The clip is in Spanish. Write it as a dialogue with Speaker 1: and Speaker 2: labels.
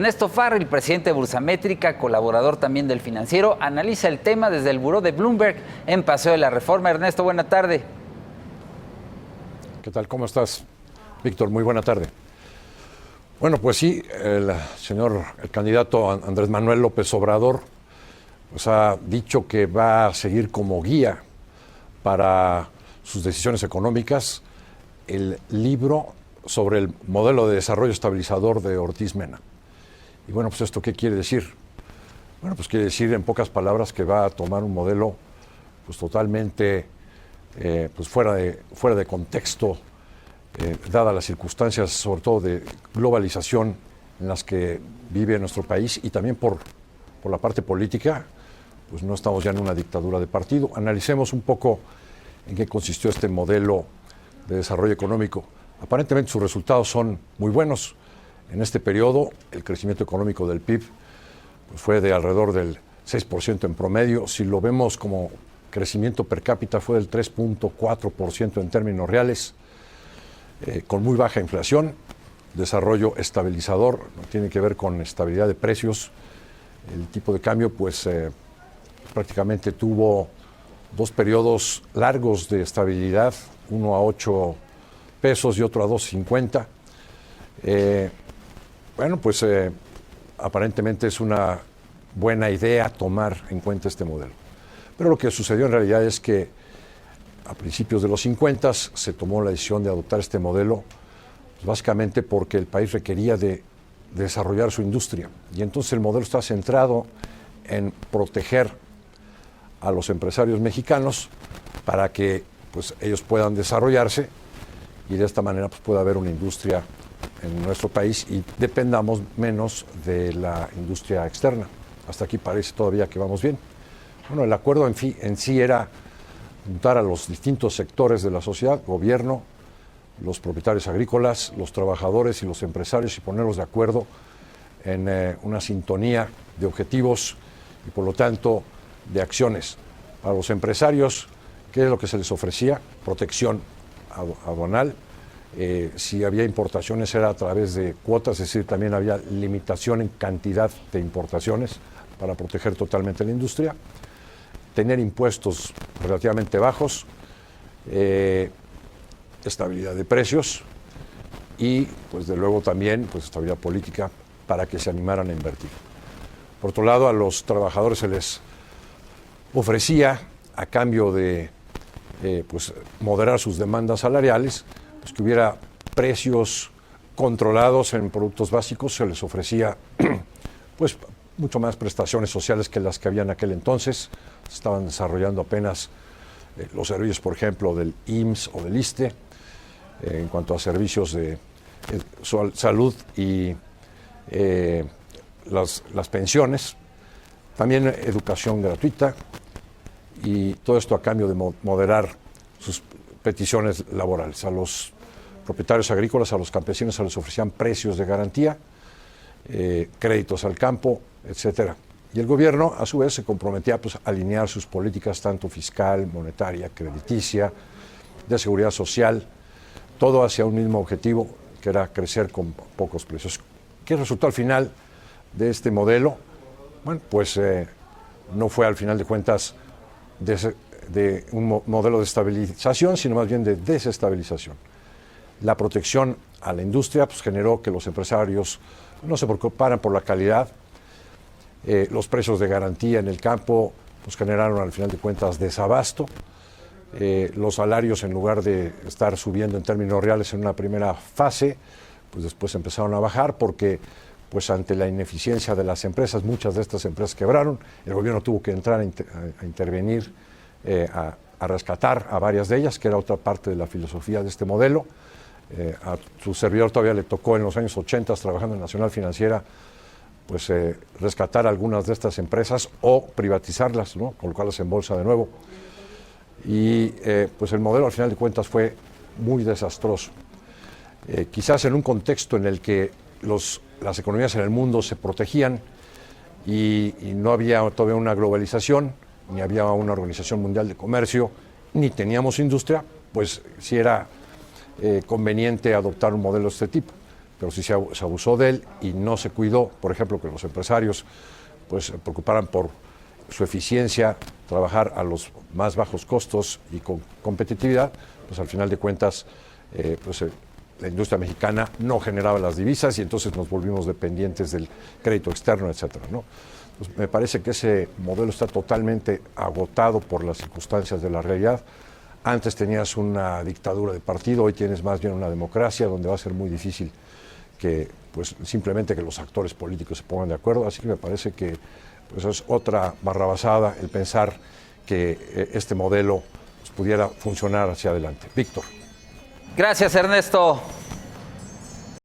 Speaker 1: Ernesto Farrell, presidente de Bursamétrica, colaborador también del Financiero, analiza el tema desde el buró de Bloomberg en Paseo de la Reforma. Ernesto, buena tarde.
Speaker 2: ¿Qué tal? ¿Cómo estás, Víctor? Muy buena tarde. Bueno, pues sí, el candidato Andrés Manuel López Obrador pues ha dicho que va a seguir como guía para sus decisiones económicas el libro sobre el modelo de desarrollo estabilizador de Ortiz Mena. Y bueno, pues ¿esto qué quiere decir? Bueno, pues quiere decir en pocas palabras que va a tomar un modelo pues totalmente pues fuera de contexto, dadas las circunstancias sobre todo de globalización en las que vive nuestro país y también por la parte política, pues no estamos ya en una dictadura de partido. Analicemos un poco en qué consistió este modelo de desarrollo económico. Aparentemente sus resultados son muy buenos. En este periodo, el crecimiento económico del PIB pues fue de alrededor del 6% en promedio. Si lo vemos como crecimiento per cápita, fue del 3.4% en términos reales, con muy baja inflación, desarrollo estabilizador, no tiene que ver con estabilidad de precios. El tipo de cambio pues prácticamente tuvo dos periodos largos de estabilidad, uno a 8 pesos y otro a 2.50. Bueno, pues aparentemente es una buena idea tomar en cuenta este modelo. Pero lo que sucedió en realidad es que a principios de los 50 se tomó la decisión de adoptar este modelo, pues básicamente porque el país requería de desarrollar su industria. Y entonces el modelo está centrado en proteger a los empresarios mexicanos para que pues, ellos puedan desarrollarse y de esta manera pues, pueda haber una industria en nuestro país y dependamos menos de la industria externa. Hasta aquí parece todavía que vamos bien. Bueno, el acuerdo en sí era juntar a los distintos sectores de la sociedad, gobierno, los propietarios agrícolas, los trabajadores y los empresarios y ponerlos de acuerdo en una sintonía de objetivos y por lo tanto de acciones. Para los empresarios, ¿qué es lo que se les ofrecía? Protección aduanal. Si había importaciones era a través de cuotas, es decir, también había limitación en cantidad de importaciones para proteger totalmente la industria. Tener impuestos relativamente bajos, estabilidad de precios y, pues de luego también, pues estabilidad política para que se animaran a invertir. Por otro lado, a los trabajadores se les ofrecía, a cambio de pues, moderar sus demandas salariales, pues que hubiera precios controlados en productos básicos, se les ofrecía pues mucho más prestaciones sociales que las que había en aquel entonces. Se estaban desarrollando apenas los servicios, por ejemplo, del IMSS o del ISSSTE, en cuanto a servicios de salud y las pensiones, también educación gratuita, y todo esto a cambio de moderar sus peticiones laborales. A los propietarios agrícolas, a los campesinos se les ofrecían precios de garantía, créditos al campo, etcétera. Y el gobierno, a su vez, se comprometía pues, a alinear sus políticas tanto fiscal, monetaria, crediticia, de seguridad social, todo hacia un mismo objetivo, que era crecer con pocos precios. ¿Qué resultó al final de este modelo? Bueno, pues no fue al final de cuentas de un modelo de estabilización, sino más bien de desestabilización. La protección a la industria pues, generó que los empresarios no se preocuparan por la calidad. Los precios de garantía en el campo pues, generaron al final de cuentas desabasto. Los salarios, en lugar de estar subiendo en términos reales en una primera fase, pues después empezaron a bajar porque pues ante la ineficiencia de las empresas, muchas de estas empresas quebraron, el gobierno tuvo que entrar a intervenir, a rescatar a varias de ellas, que era otra parte de la filosofía de este modelo. A su servidor todavía le tocó en los años 80, trabajando en Nacional Financiera, pues rescatar algunas de estas empresas o privatizarlas, ¿no? Colocarlas en bolsa de nuevo. Y pues el modelo al final de cuentas fue muy desastroso. Quizás en un contexto en el que las economías en el mundo se protegían y no había todavía una globalización, ni había una Organización Mundial de Comercio, ni teníamos industria, pues sí era conveniente adoptar un modelo de este tipo. pero sí se abusó de él y no se cuidó, por ejemplo, que los empresarios pues se preocuparan por su eficiencia, trabajar a los más bajos costos y con competitividad, pues al final de cuentas la industria mexicana no generaba las divisas y entonces nos volvimos dependientes del crédito externo, etcétera, ¿no? Pues me parece que ese modelo está totalmente agotado por las circunstancias de la realidad. Antes tenías una dictadura de partido, hoy tienes más bien una democracia donde va a ser muy difícil que pues simplemente que los actores políticos se pongan de acuerdo, así que me parece que pues, es otra barrabasada el pensar que este modelo pues, pudiera funcionar hacia adelante. Víctor.
Speaker 1: Gracias, Ernesto.